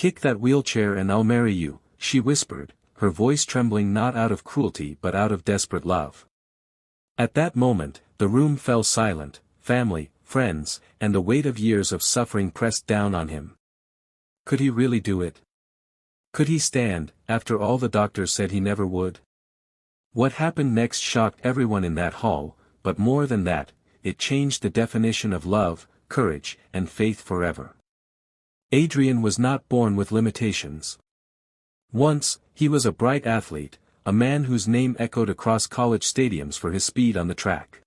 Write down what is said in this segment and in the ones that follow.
"Kick that wheelchair and I'll marry you," she whispered, her voice trembling not out of cruelty but out of desperate love. At that moment, the room fell silent, family, friends, and the weight of years of suffering pressed down on him. Could he really do it? Could he stand, after all the doctors said he never would? What happened next shocked everyone in that hall, but more than that, it changed the definition of love, courage, and faith forever. Adrian was not born with limitations. Once, he was a bright athlete, a man whose name echoed across college stadiums for his speed on the track.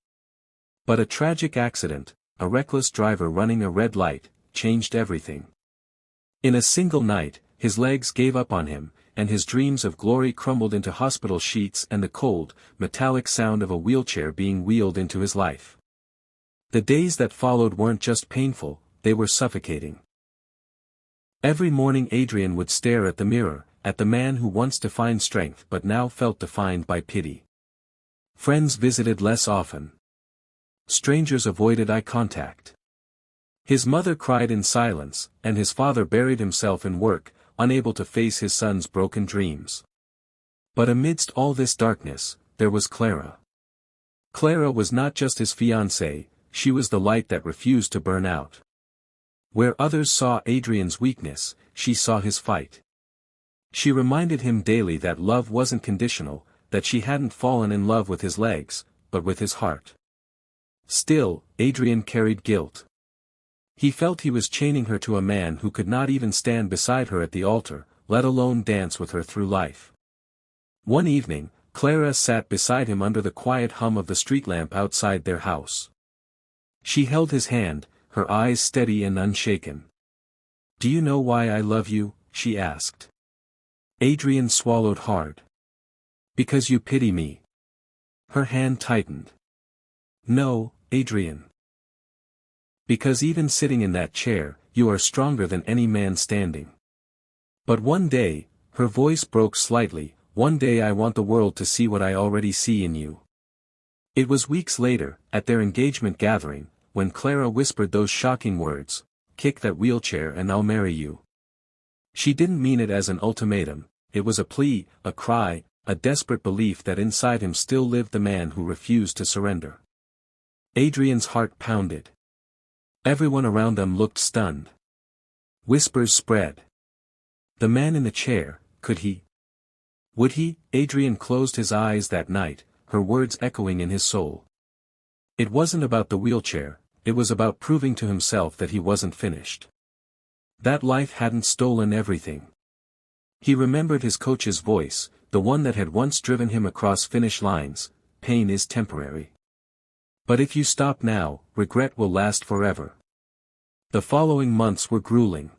But a tragic accident, a reckless driver running a red light, changed everything. In a single night, his legs gave up on him, and his dreams of glory crumbled into hospital sheets and the cold, metallic sound of a wheelchair being wheeled into his life. The days that followed weren't just painful, they were suffocating. Every morning Adrian would stare at the mirror, at the man who once defined strength but now felt defined by pity. Friends visited less often. Strangers avoided eye contact. His mother cried in silence, and his father buried himself in work, unable to face his son's broken dreams. But amidst all this darkness, there was Clara. Clara was not just his fiancée, she was the light that refused to burn out. Where others saw Adrian's weakness, she saw his fight. She reminded him daily that love wasn't conditional, that she hadn't fallen in love with his legs, but with his heart. Still, Adrian carried guilt. He felt he was chaining her to a man who could not even stand beside her at the altar, let alone dance with her through life. One evening, Clara sat beside him under the quiet hum of the street lamp outside their house. She held his hand, her eyes steady and unshaken. "Do you know why I love you?" she asked. Adrian swallowed hard. "Because you pity me." Her hand tightened. "No, Adrian. Because even sitting in that chair, you are stronger than any man standing." But one day, her voice broke slightly, "One day I want the world to see what I already see in you." It was weeks later, at their engagement gathering, when Clara whispered those shocking words, "Kick that wheelchair and I'll marry you." She didn't mean it as an ultimatum, it was a plea, a cry, a desperate belief that inside him still lived the man who refused to surrender. Adrian's heart pounded. Everyone around them looked stunned. Whispers spread. The man in the chair, could he? Would he? Adrian closed his eyes that night, her words echoing in his soul. It wasn't about the wheelchair, it was about proving to himself that he wasn't finished. That life hadn't stolen everything. He remembered his coach's voice, the one that had once driven him across finish lines, "Pain is temporary. But if you stop now, regret will last forever." The following months were grueling.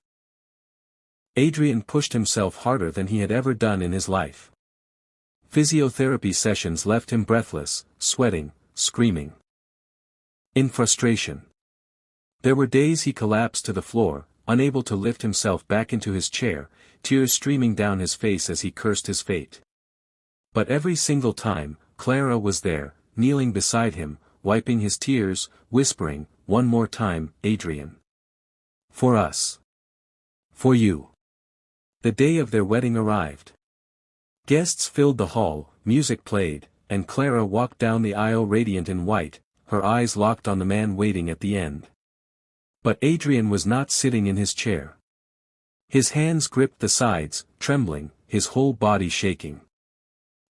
Adrian pushed himself harder than he had ever done in his life. Physiotherapy sessions left him breathless, sweating, screaming. In frustration. There were days he collapsed to the floor, unable to lift himself back into his chair, tears streaming down his face as he cursed his fate. But every single time, Clara was there, kneeling beside him, wiping his tears, whispering, "One more time, Adrian. For us. For you." The day of their wedding arrived. Guests filled the hall, music played, and Clara walked down the aisle radiant in white, her eyes locked on the man waiting at the end. But Adrian was not sitting in his chair. His hands gripped the sides, trembling, his whole body shaking.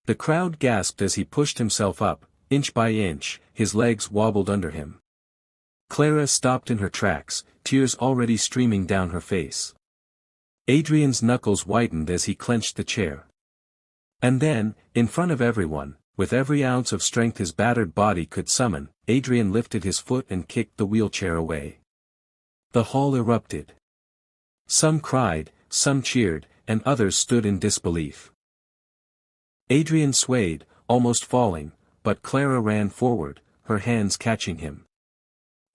The crowd gasped as he pushed himself up, inch by inch, his legs wobbled under him. Clara stopped in her tracks, tears already streaming down her face. Adrian's knuckles whitened as he clenched the chair. And then, in front of everyone, with every ounce of strength his battered body could summon, Adrian lifted his foot and kicked the wheelchair away. The hall erupted. Some cried, some cheered, and others stood in disbelief. Adrian swayed, almost falling, but Clara ran forward, her hands catching him.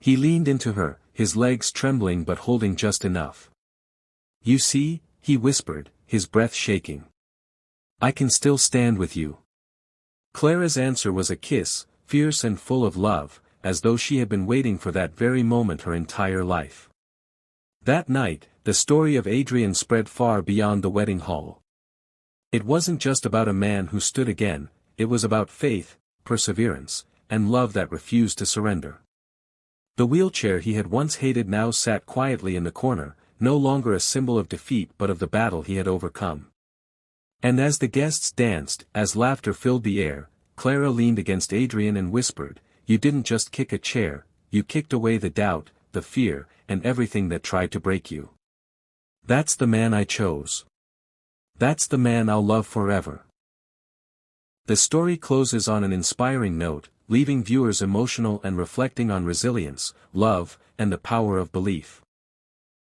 He leaned into her, his legs trembling but holding just enough. "You see," he whispered, his breath shaking. "I can still stand with you." Clara's answer was a kiss, fierce and full of love, as though she had been waiting for that very moment her entire life. That night, the story of Adrian spread far beyond the wedding hall. It wasn't just about a man who stood again, it was about faith, perseverance, and love that refused to surrender. The wheelchair he had once hated now sat quietly in the corner, no longer a symbol of defeat but of the battle he had overcome. And as the guests danced, as laughter filled the air, Clara leaned against Adrian and whispered, "You didn't just kick a chair, you kicked away the doubt, the fear, and everything that tried to break you. That's the man I chose. That's the man I'll love forever." The story closes on an inspiring note, leaving viewers emotional and reflecting on resilience, love, and the power of belief.